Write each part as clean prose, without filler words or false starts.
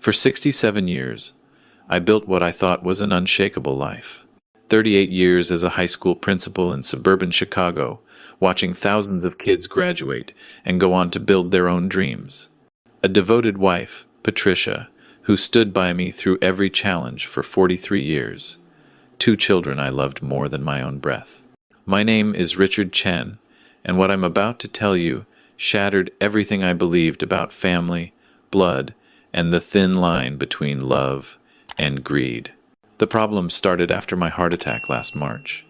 For 67 years, I built what I thought was an unshakable life. 38 years as a high school principal in suburban Chicago, watching thousands of kids graduate and go on to build their own dreams. A devoted wife, Patricia, who stood by me through every challenge for 43 years. 2 children I loved more than my own breath. My name is Richard Chen, and what I'm about to tell you shattered everything I believed about family, blood, and the thin line between love and greed. The problem started after my heart attack last March.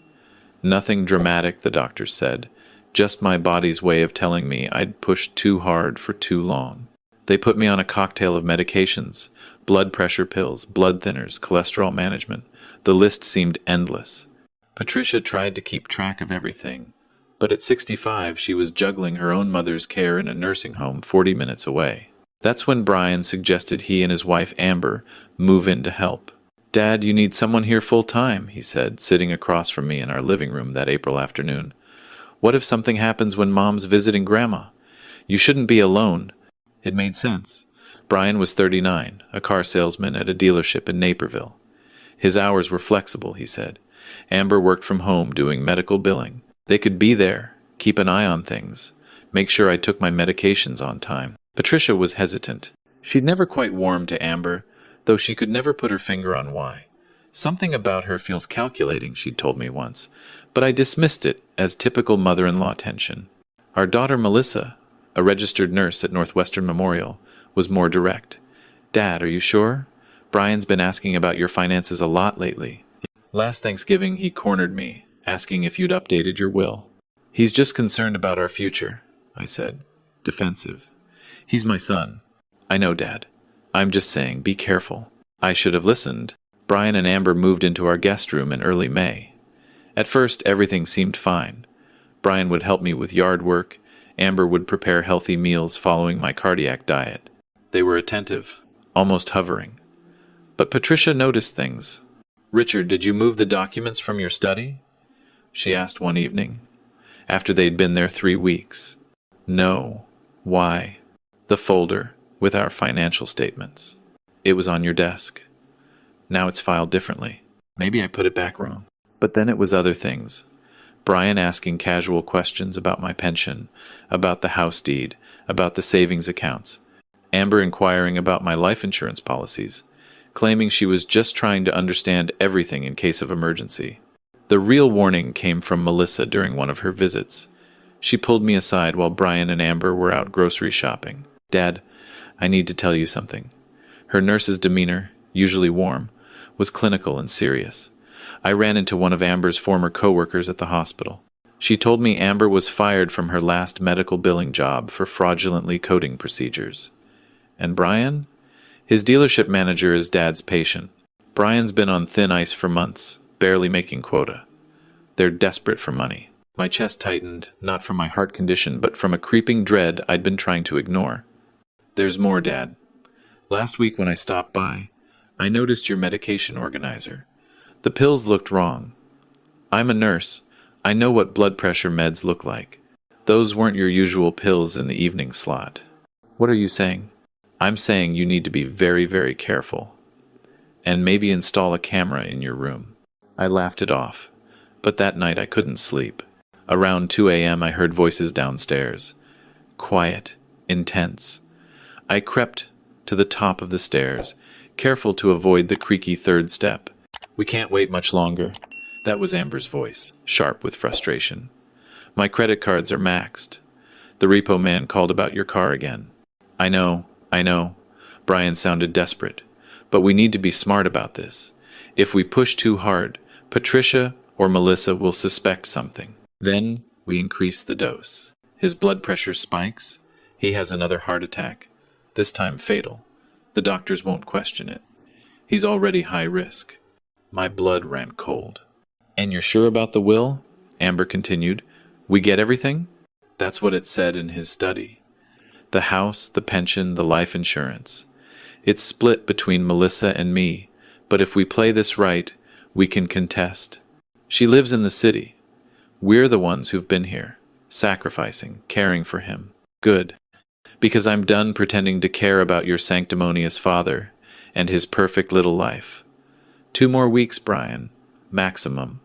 Nothing dramatic, the doctors said, just my body's way of telling me I'd pushed too hard for too long. They put me on a cocktail of medications, blood pressure pills, blood thinners, cholesterol management. The list seemed endless. Patricia tried to keep track of everything, but at 65 she was juggling her own mother's care in a nursing home 40 minutes away. That's when Brian suggested he and his wife Amber move in to help. "Dad, you need someone here full-time," he said, sitting across from me in our living room that April afternoon. "What if something happens when Mom's visiting Grandma? You shouldn't be alone." It made sense. Brian was 39, a car salesman at a dealership in Naperville. His hours were flexible, he said. Amber worked from home doing medical billing. They could be there, keep an eye on things, make sure I took my medications on time. Patricia was hesitant. She'd never quite warmed to Amber, though she could never put her finger on why. "Something about her feels calculating," she'd told me once, but I dismissed it as typical mother-in-law tension. Our daughter Melissa, a registered nurse at Northwestern Memorial, was more direct. "Dad, are you sure? Brian's been asking about your finances a lot lately. Last Thanksgiving he cornered me, asking if you'd updated your will." "He's just concerned about our future," I said, defensive. "He's my son." "I know, Dad. I'm just saying, be careful." I should have listened. Brian and Amber moved into our guest room in early May. At first, everything seemed fine. Brian would help me with yard work. Amber would prepare healthy meals following my cardiac diet. They were attentive, almost hovering. But Patricia noticed things. "Richard, did you move the documents from your study?" she asked one evening, after they'd been there 3 weeks. "No." "Why?" "The folder with our financial statements. It was on your desk. Now it's filed differently. Maybe I put it back wrong." But then it was other things. Brian asking casual questions about my pension, about the house deed, about the savings accounts. Amber inquiring about my life insurance policies, claiming she was just trying to understand everything in case of emergency. The real warning came from Melissa during one of her visits. She pulled me aside while Brian and Amber were out grocery shopping. "Dad, I need to tell you something." Her nurse's demeanor, usually warm, was clinical and serious. I ran into one of Amber's former coworkers at the hospital. She told me Amber was fired from her last medical billing job for fraudulently coding procedures. And Brian? His dealership manager is Dad's patient. Brian's been on thin ice for months, barely making quota. They're desperate for money. My chest tightened, not from my heart condition, but from a creeping dread I'd been trying to ignore. "There's more, Dad. Last week when I stopped by, I noticed your medication organizer. The pills looked wrong. I'm a nurse. I know what blood pressure meds look like. Those weren't your usual pills in the evening slot." "What are you saying?" "I'm saying you need to be very, very careful. And maybe install a camera in your room." I laughed it off. But that night I couldn't sleep. Around 2 a.m. I heard voices downstairs. Quiet, intense. I crept to the top of the stairs, careful to avoid the creaky third step. "We can't wait much longer." That was Amber's voice, sharp with frustration. "My credit cards are maxed. The repo man called about your car again." I know. Brian sounded desperate. "But we need to be smart about this. If we push too hard, Patricia or Melissa will suspect something. Then we increase the dose. His blood pressure spikes. He has another heart attack. This time fatal. The doctors won't question it. He's already high risk." My blood ran cold. "And you're sure about the will?" Amber continued. "We get everything?" That's what it said in his study. The house, the pension, the life insurance. It's split between Melissa and me, but if we play this right, we can contest. She lives in the city. We're the ones who've been here, sacrificing, caring for him. Good. Because I'm done pretending to care about your sanctimonious father and his perfect little life. 2 more weeks, Brian. Maximum.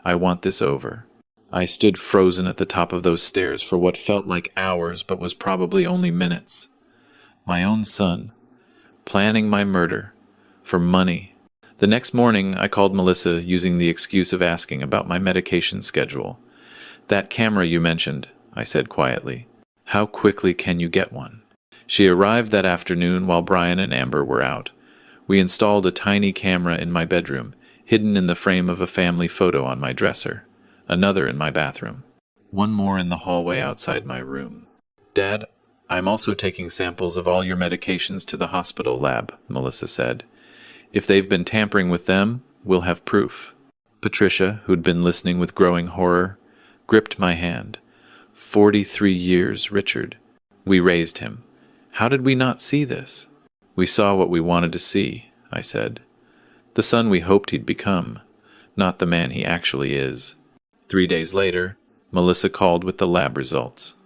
I want this over. I stood frozen at the top of those stairs for what felt like hours but was probably only minutes. My own son, planning my murder, for money. The next morning, I called Melissa using the excuse of asking about my medication schedule. "That camera you mentioned," I said quietly. "How quickly can you get one?" She arrived that afternoon while Brian and Amber were out. We installed a tiny camera in my bedroom, hidden in the frame of a family photo on my dresser. Another in my bathroom. One more in the hallway outside my room. "Dad, I'm also taking samples of all your medications to the hospital lab," Melissa said. "If they've been tampering with them, we'll have proof." Patricia, who'd been listening with growing horror, gripped my hand. 43 years, Richard. We raised him. How did we not see this? "We saw what we wanted to see," I said. "The son we hoped he'd become, not the man he actually is." 3 days later, Melissa called with the lab results.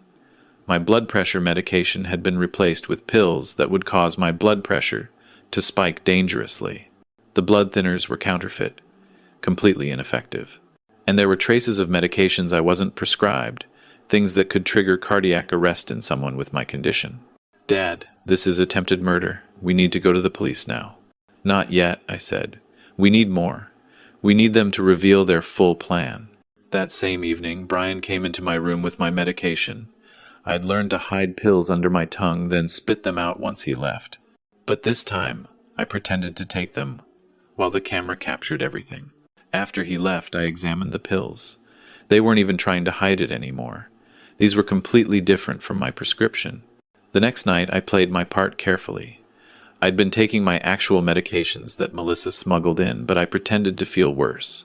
My blood pressure medication had been replaced with pills that would cause my blood pressure to spike dangerously. The blood thinners were counterfeit, completely ineffective. And there were traces of medications I wasn't prescribed, things that could trigger cardiac arrest in someone with my condition. "Dad, this is attempted murder. We need to go to the police now." "Not yet," I said. "We need more. We need them to reveal their full plan." That same evening, Brian came into my room with my medication. I had learned to hide pills under my tongue, then spit them out once he left. But this time, I pretended to take them, while the camera captured everything. After he left, I examined the pills. They weren't even trying to hide it anymore. These were completely different from my prescription. The next night, I played my part carefully. I'd been taking my actual medications that Melissa smuggled in, but I pretended to feel worse.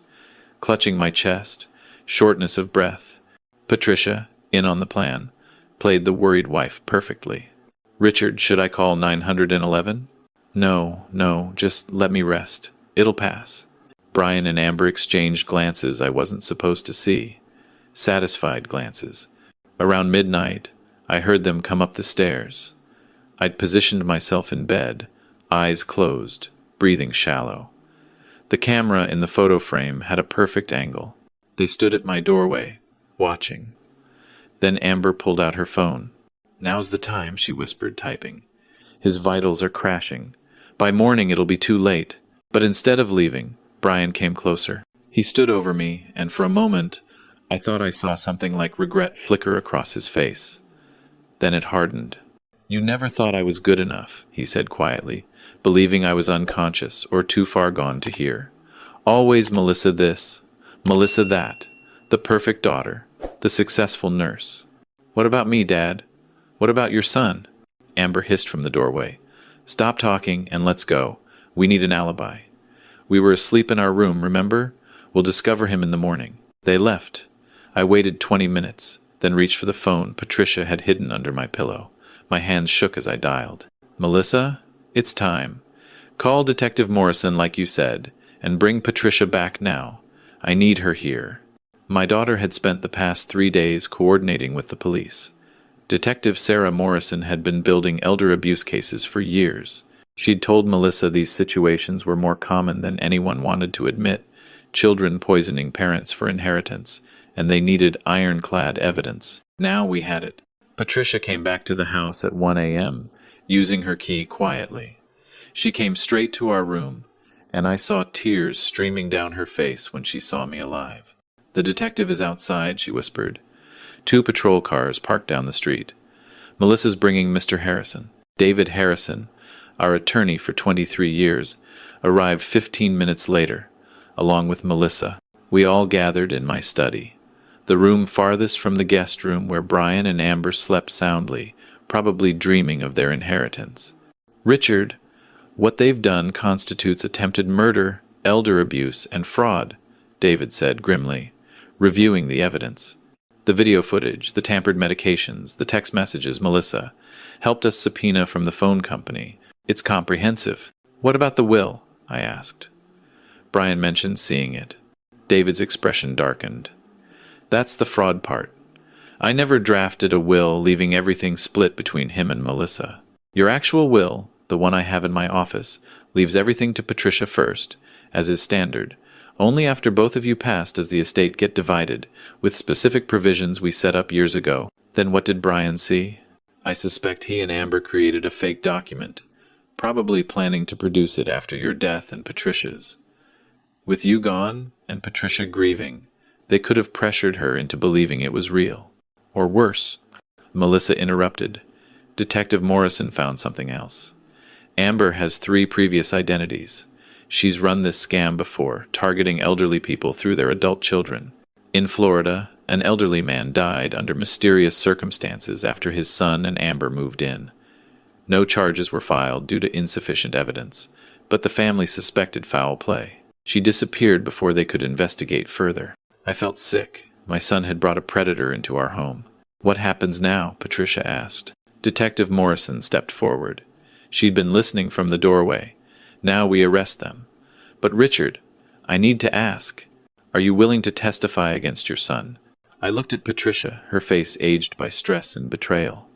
Clutching my chest, shortness of breath. Patricia, in on the plan, played the worried wife perfectly. "Richard, should I call 911? No, just let me rest. It'll pass." Brian and Amber exchanged glances I wasn't supposed to see. Satisfied glances. Around midnight, I heard them come up the stairs. I'd positioned myself in bed, eyes closed, breathing shallow. The camera in the photo frame had a perfect angle. They stood at my doorway, watching. Then Amber pulled out her phone. "Now's the time," she whispered, typing. "His vitals are crashing. By morning it'll be too late." But instead of leaving, Brian came closer. He stood over me, and for a moment, I thought I saw something like regret flicker across his face. Then it hardened. "You never thought I was good enough," he said quietly, believing I was unconscious or too far gone to hear. "Always Melissa this, Melissa that, the perfect daughter, the successful nurse. What about me, Dad? What about your son?" Amber hissed from the doorway. "Stop talking and let's go. We need an alibi. We were asleep in our room, remember? We'll discover him in the morning." They left. I waited 20 minutes, then reached for the phone Patricia had hidden under my pillow. My hands shook as I dialed. "Melissa, it's time. Call Detective Morrison like you said, and bring Patricia back now. I need her here." My daughter had spent the past 3 days coordinating with the police. Detective Sarah Morrison had been building elder abuse cases for years. She'd told Melissa these situations were more common than anyone wanted to admit, children poisoning parents for inheritance, and they needed ironclad evidence. Now we had it. Patricia came back to the house at 1 a.m., using her key quietly. She came straight to our room, and I saw tears streaming down her face when she saw me alive. "The detective is outside," she whispered. 2 patrol cars parked down the street. "Melissa's bringing Mr. Harrison." David Harrison, our attorney for 23 years, arrived 15 minutes later, along with Melissa. We all gathered in my study, the room farthest from the guest room where Brian and Amber slept soundly, probably dreaming of their inheritance. "Richard, what they've done constitutes attempted murder, elder abuse, and fraud," David said grimly, reviewing the evidence. "The video footage, the tampered medications, the text messages Melissa helped us subpoena from the phone company. It's comprehensive." "What about the will?" I asked. Brian mentioned seeing it. David's expression darkened. "That's the fraud part. I never drafted a will leaving everything split between him and Melissa. Your actual will, the one I have in my office, leaves everything to Patricia first, as is standard. Only after both of you pass does the estate get divided, with specific provisions we set up years ago. Then what did Brian see? I suspect he and Amber created a fake document, probably planning to produce it after your death and Patricia's. With you gone and Patricia grieving, they could have pressured her into believing it was real. Or worse, Melissa interrupted. Detective Morrison found something else. Amber has 3 previous identities. She's run this scam before, targeting elderly people through their adult children. In Florida, an elderly man died under mysterious circumstances after his son and Amber moved in. No charges were filed due to insufficient evidence, but the family suspected foul play. She disappeared before they could investigate further. I felt sick. My son had brought a predator into our home. What happens now? Patricia asked. Detective Morrison stepped forward. She'd been listening from the doorway. Now we arrest them. But Richard, I need to ask, are you willing to testify against your son? I looked at Patricia, her face aged by stress and betrayal.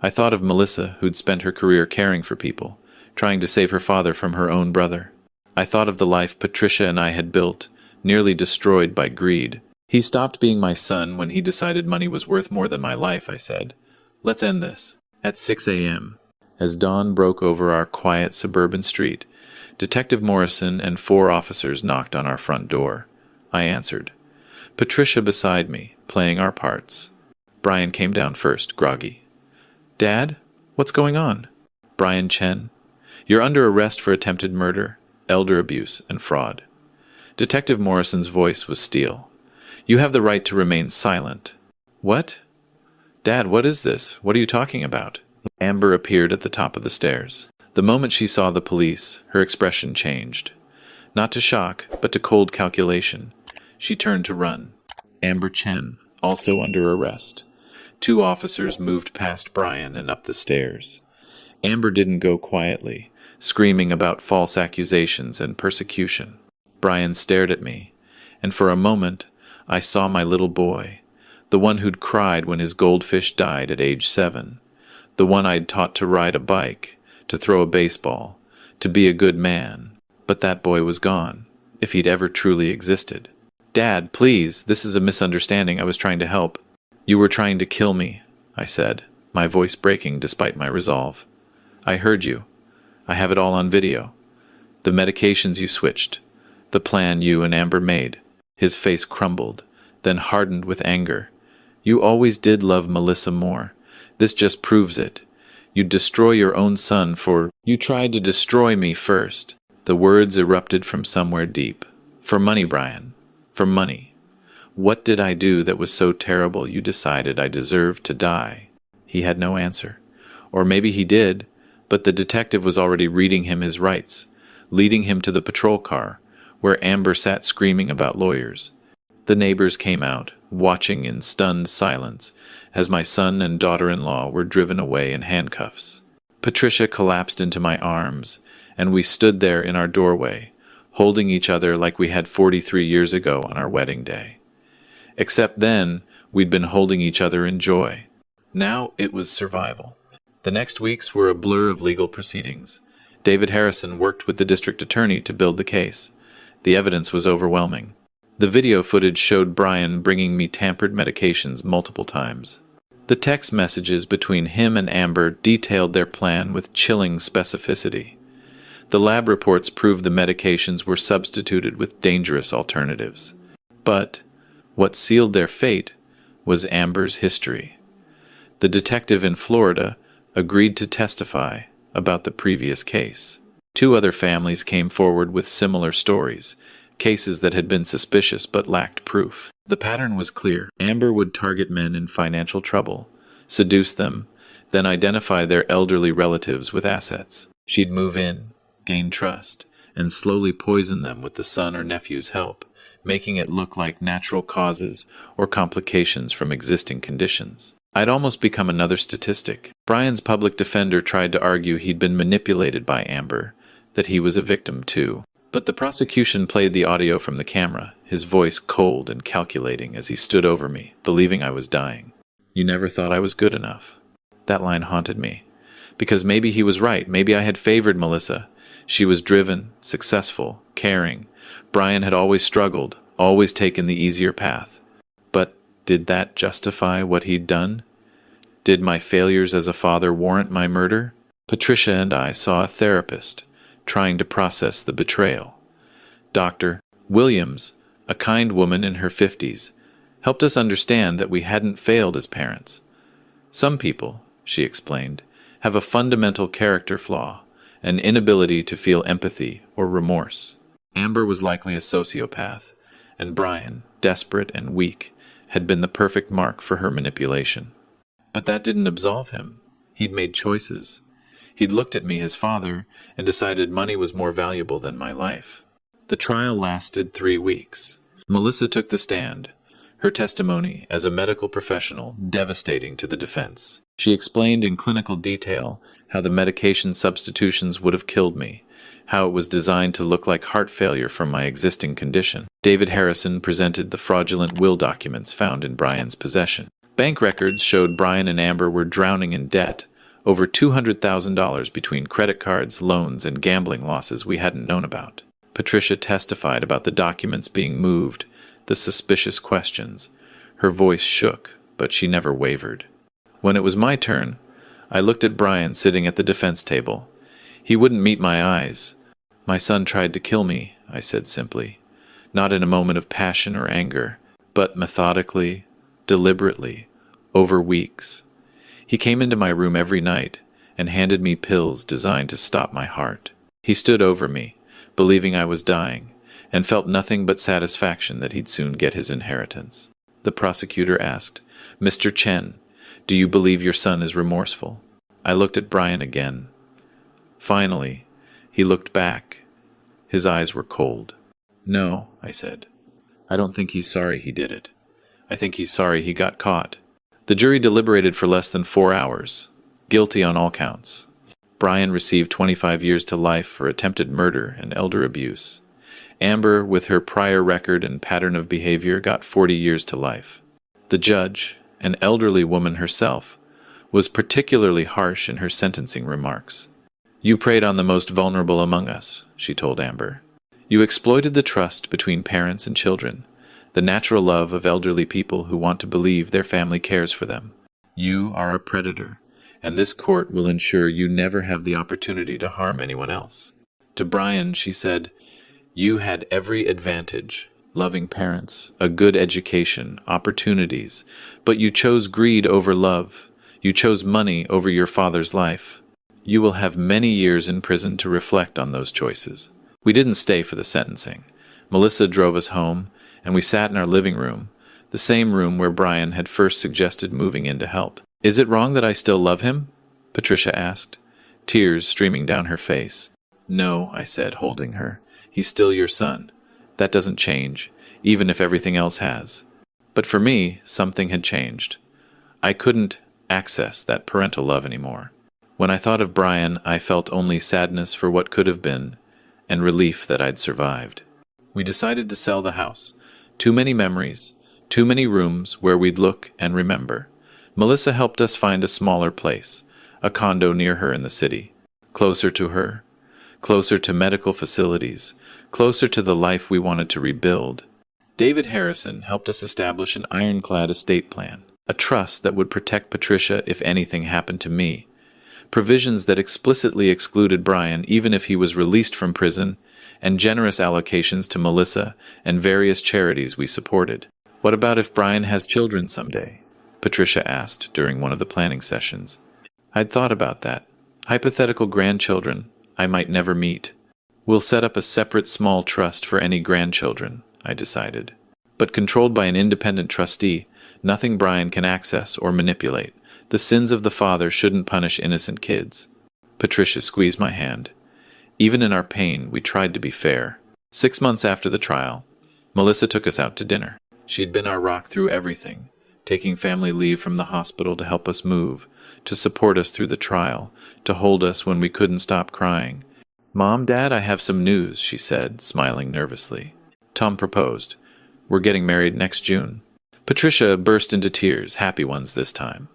I thought of Melissa, who'd spent her career caring for people, trying to save her father from her own brother. I thought of the life Patricia and I had built, nearly destroyed by greed. He stopped being my son when he decided money was worth more than my life, I said. Let's end this. At 6 a.m., as dawn broke over our quiet suburban street, Detective Morrison and 4 officers knocked on our front door. I answered. Patricia beside me, playing our parts. Brian came down first, groggy. Dad, what's going on? Brian Chen, you're under arrest for attempted murder, elder abuse, and fraud. Detective Morrison's voice was steel. You have the right to remain silent. What? Dad, what is this? What are you talking about? Amber appeared at the top of the stairs. The moment she saw the police, her expression changed. Not to shock, but to cold calculation. She turned to run. Amber Chen, also under arrest. 2 officers moved past Brian and up the stairs. Amber didn't go quietly, screaming about false accusations and persecution. Brian stared at me, and for a moment, I saw my little boy, the one who'd cried when his goldfish died at age 7, the one I'd taught to ride a bike, to throw a baseball, to be a good man. But that boy was gone, if he'd ever truly existed. Dad, please, this is a misunderstanding. I was trying to help. You were trying to kill me, I said, my voice breaking despite my resolve. I heard you. I have it all on video. The medications you switched, the plan you and Amber made. His face crumbled, then hardened with anger. You always did love Melissa more. This just proves it. You'd destroy your own son for... You tried to destroy me first. The words erupted from somewhere deep. For money, Brian. For money. What did I do that was so terrible you decided I deserved to die? He had no answer. Or maybe he did, but the detective was already reading him his rights, leading him to the patrol car, where Amber sat screaming about lawyers. The neighbors came out, watching in stunned silence, as my son and daughter-in-law were driven away in handcuffs. Patricia collapsed into my arms, and we stood there in our doorway, holding each other like we had 43 years ago on our wedding day. Except then, we'd been holding each other in joy. Now it was survival. The next weeks were a blur of legal proceedings. David Harrison worked with the district attorney to build the case. The evidence was overwhelming. The video footage showed Brian bringing me tampered medications multiple times. The text messages between him and Amber detailed their plan with chilling specificity. The lab reports proved the medications were substituted with dangerous alternatives. But what sealed their fate was Amber's history. The detective in Florida agreed to testify about the previous case. 2 other families came forward with similar stories, cases that had been suspicious but lacked proof. The pattern was clear. Amber would target men in financial trouble, seduce them, then identify their elderly relatives with assets. She'd move in, gain trust, and slowly poison them with the son or nephew's help, making it look like natural causes or complications from existing conditions. I'd almost become another statistic. Brian's public defender tried to argue he'd been manipulated by Amber, that he was a victim too. But the prosecution played the audio from the camera, his voice cold and calculating as he stood over me, believing I was dying. You never thought I was good enough. That line haunted me. Because maybe he was right. Maybe I had favored Melissa. She was driven, successful, caring. Brian had always struggled, always taken the easier path. But did that justify what he'd done? Did my failures as a father warrant my murder? Patricia and I saw a therapist, trying to process the betrayal. Dr. Williams, a kind woman in her 50s, helped us understand that we hadn't failed as parents. Some people, she explained, have a fundamental character flaw, an inability to feel empathy or remorse. Amber was likely a sociopath, and Brian, desperate and weak, had been the perfect mark for her manipulation. But that didn't absolve him. He'd made choices. He'd looked at me, his father, and decided money was more valuable than my life. The trial lasted 3 weeks. Melissa took the stand, her testimony as a medical professional devastating to the defense. She explained in clinical detail how the medication substitutions would have killed me, how it was designed to look like heart failure from my existing condition. David Harrison presented the fraudulent will documents found in Brian's possession. Bank records showed Brian and Amber were drowning in debt, over $200,000 between credit cards, loans, and gambling losses we hadn't known about. Patricia testified about the documents being moved, the suspicious questions. Her voice shook, but she never wavered. When it was my turn, I looked at Brian sitting at the defense table. He wouldn't meet my eyes. "My son tried to kill me," I said simply, not in a moment of passion or anger, but methodically, deliberately, over weeks. He came into my room every night and handed me pills designed to stop my heart. He stood over me, believing I was dying, and felt nothing but satisfaction that he'd soon get his inheritance. The prosecutor asked, "Mr. Chen, do you believe your son is remorseful?" I looked at Brian again. Finally, he looked back. His eyes were cold. "No," I said. "I don't think he's sorry he did it. I think he's sorry he got caught." The jury deliberated for less than 4 hours. Guilty on all counts. Brian received 25 years to life for attempted murder and elder abuse. Amber, with her prior record and pattern of behavior, got 40 years to life. The judge, an elderly woman herself, was particularly harsh in her sentencing remarks. "You preyed on the most vulnerable among us," she told Amber. "You exploited the trust between parents and children, the natural love of elderly people who want to believe their family cares for them. You are a predator, and this court will ensure you never have the opportunity to harm anyone else." To Brian, she said, "You had every advantage, loving parents, a good education, opportunities, but you chose greed over love. You chose money over your father's life. You will have many years in prison to reflect on those choices." We didn't stay for the sentencing. Melissa drove us home, and we sat in our living room, the same room where Brian had first suggested moving in to help. "Is it wrong that I still love him?" Patricia asked, tears streaming down her face. "No," I said, holding her. "He's still your son. That doesn't change, even if everything else has." But for me, something had changed. I couldn't access that parental love anymore. When I thought of Brian, I felt only sadness for what could have been, and relief that I'd survived. We decided to sell the house. Too many memories, too many rooms where we'd look and remember. Melissa helped us find a smaller place, a condo near her in the city, closer to her, closer to medical facilities, closer to the life we wanted to rebuild. David Harrison helped us establish an ironclad estate plan, a trust that would protect Patricia if anything happened to me, provisions that explicitly excluded Brian even if he was released from prison, and generous allocations to Melissa and various charities we supported. "What about if Brian has children someday?" Patricia asked during one of the planning sessions. I'd thought about that. Hypothetical grandchildren I might never meet. "We'll set up a separate small trust for any grandchildren," I decided. "But controlled by an independent trustee, nothing Brian can access or manipulate. The sins of the father shouldn't punish innocent kids." Patricia squeezed my hand. Even in our pain, we tried to be fair. 6 months after the trial, Melissa took us out to dinner. She'd been our rock through everything, taking family leave from the hospital to help us move, to support us through the trial, to hold us when we couldn't stop crying. "Mom, Dad, I have some news," she said, smiling nervously. Tom proposed. "We're getting married next June." Patricia burst into tears, happy ones this time.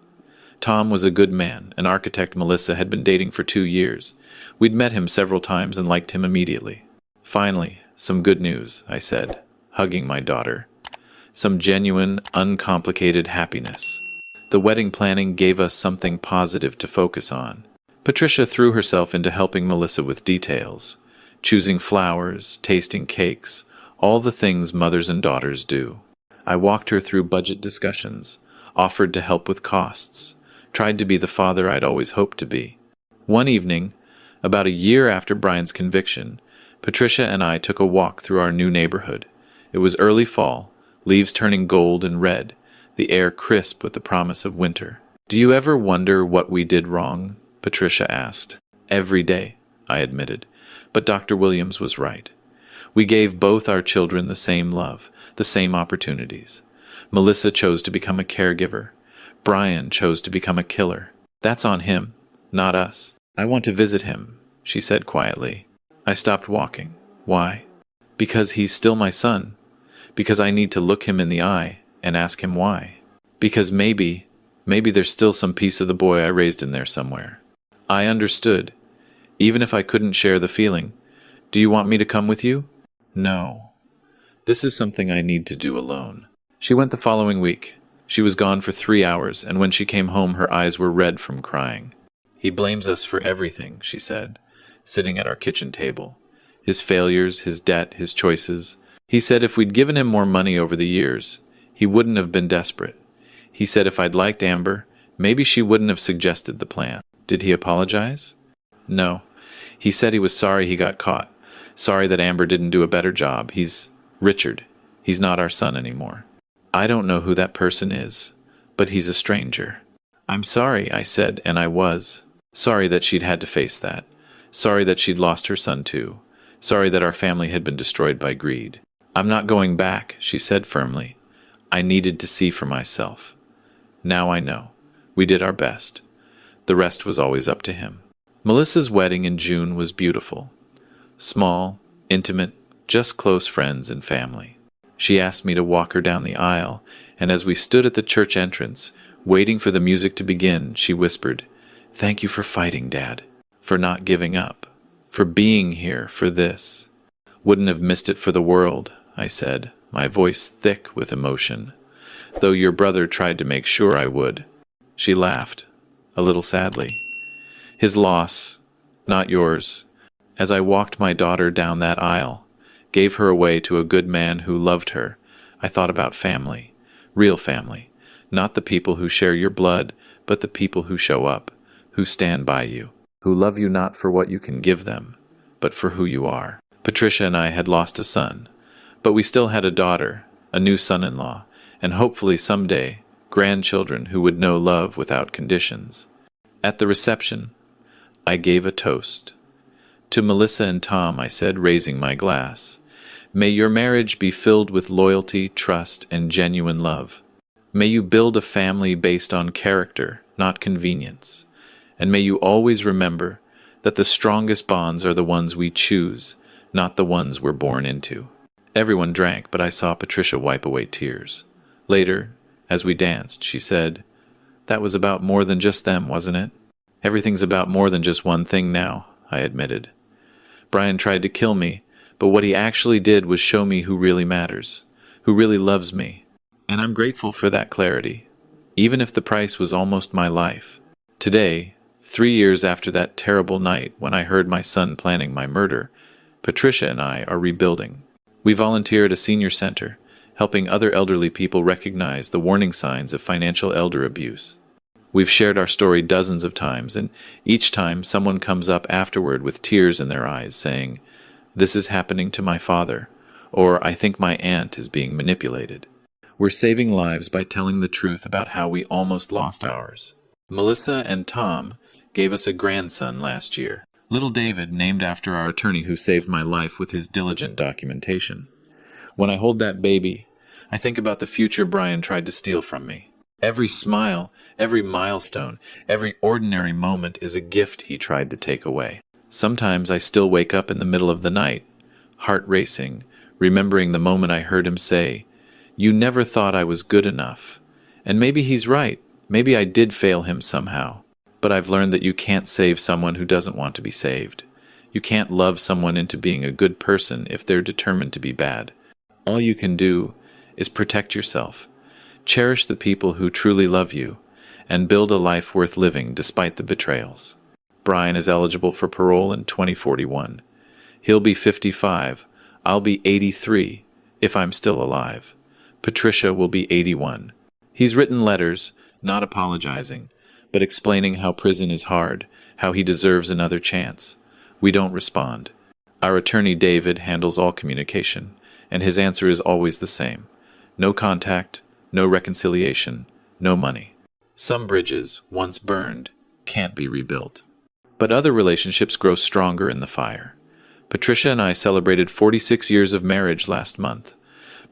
Tom was a good man, an architect Melissa had been dating for 2 years. We'd met him several times and liked him immediately. Finally, some good news, I said, hugging my daughter. Some genuine, uncomplicated happiness. The wedding planning gave us something positive to focus on. Patricia threw herself into helping Melissa with details, choosing flowers, tasting cakes, all the things mothers and daughters do. I walked her through budget discussions, offered to help with costs, tried to be the father I'd always hoped to be. One evening, about a year after Brian's conviction, Patricia and I took a walk through our new neighborhood. It was early fall, leaves turning gold and red, the air crisp with the promise of winter. "Do you ever wonder what we did wrong?" Patricia asked. "Every day," I admitted. But Dr. Williams was right. We gave both our children the same love, the same opportunities. Melissa chose to become a caregiver. Brian chose to become a killer. That's on him, not us. "I want to visit him," she said quietly. I stopped walking. Why? Because he's still my son. Because I need to look him in the eye and ask him why. Because maybe there's still some piece of the boy I raised in there somewhere. I understood, even if I couldn't share the feeling. "Do you want me to come with you?" "No. This is something I need to do alone." She went the following week. She was gone for 3 hours, and when she came home, her eyes were red from crying. "He blames us for everything," she said, sitting at our kitchen table. "His failures, his debt, his choices. He said if we'd given him more money over the years, he wouldn't have been desperate. He said if I'd liked Amber, maybe she wouldn't have suggested the plan." "Did he apologize?" "No. He said he was sorry he got caught. Sorry that Amber didn't do a better job. Richard. He's not our son anymore. I don't know who that person is, but he's a stranger." "I'm sorry," I said, and I was. Sorry that she'd had to face that. Sorry that she'd lost her son too. Sorry that our family had been destroyed by greed. "I'm not going back," she said firmly. "I needed to see for myself. Now I know. We did our best. The rest was always up to him." Melissa's wedding in June was beautiful. Small, intimate, just close friends and family. She asked me to walk her down the aisle, and as we stood at the church entrance, waiting for the music to begin, she whispered, "Thank you for fighting, Dad, for not giving up, for being here for this." "Wouldn't have missed it for the world," I said, my voice thick with emotion, "though your brother tried to make sure I would." She laughed, a little sadly. "His loss, not yours." As I walked my daughter down that aisle, gave her away to a good man who loved her, I thought about family, real family, not the people who share your blood, but the people who show up, who stand by you, who love you not for what you can give them, but for who you are. Patricia and I had lost a son, but we still had a daughter, a new son-in-law, and hopefully someday grandchildren who would know love without conditions. At the reception, I gave a toast. "To Melissa and Tom," I said, raising my glass, "may your marriage be filled with loyalty, trust, and genuine love. May you build a family based on character, not convenience. And may you always remember that the strongest bonds are the ones we choose, not the ones we're born into." Everyone drank, but I saw Patricia wipe away tears. Later, as we danced, she said, "That was about more than just them, wasn't it?" "Everything's about more than just one thing now," I admitted. "Brian tried to kill me, but what he actually did was show me who really matters, who really loves me. And I'm grateful for that clarity, even if the price was almost my life." Today, 3 years after that terrible night when I heard my son planning my murder, Patricia and I are rebuilding. We volunteer at a senior center, helping other elderly people recognize the warning signs of financial elder abuse. We've shared our story dozens of times, and each time someone comes up afterward with tears in their eyes saying, "This is happening to my father," or "I think my aunt is being manipulated." We're saving lives by telling the truth about how we almost lost ours. Melissa and Tom gave us a grandson last year. Little David, named after our attorney who saved my life with his diligent documentation. When I hold that baby, I think about the future Brian tried to steal from me. Every smile, every milestone, every ordinary moment is a gift he tried to take away. Sometimes I still wake up in the middle of the night, heart racing, remembering the moment I heard him say, "You never thought I was good enough." And maybe he's right. Maybe I did fail him somehow, but I've learned that you can't save someone who doesn't want to be saved. You can't love someone into being a good person if they're determined to be bad. All you can do is protect yourself, cherish the people who truly love you, and build a life worth living despite the betrayals. Brian is eligible for parole in 2041. He'll be 55. I'll be 83, if I'm still alive. Patricia will be 81. He's written letters, not apologizing, but explaining how prison is hard, how he deserves another chance. We don't respond. Our attorney David handles all communication, and his answer is always the same. No contact, no reconciliation, no money. Some bridges, once burned, can't be rebuilt. But other relationships grow stronger in the fire. Patricia and I celebrated 46 years of marriage last month.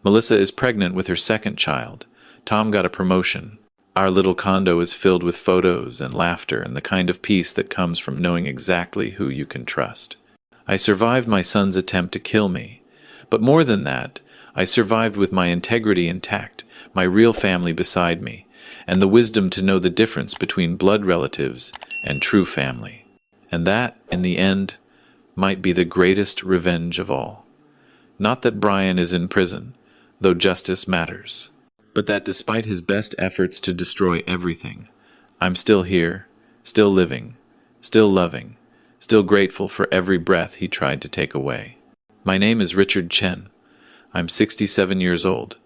Melissa is pregnant with her second child. Tom got a promotion. Our little condo is filled with photos and laughter and the kind of peace that comes from knowing exactly who you can trust. I survived my son's attempt to kill me. But more than that, I survived with my integrity intact, my real family beside me, and the wisdom to know the difference between blood relatives and true family. And that, in the end, might be the greatest revenge of all. Not that Brian is in prison, though justice matters, but that despite his best efforts to destroy everything, I'm still here, still living, still loving, still grateful for every breath he tried to take away. My name is Richard Chen. I'm 67 years old.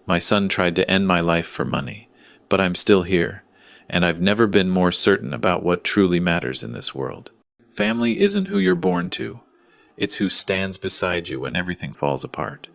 My son tried to end my life for money, but I'm still here, and I've never been more certain about what truly matters in this world. Family isn't who you're born to. It's who stands beside you when everything falls apart.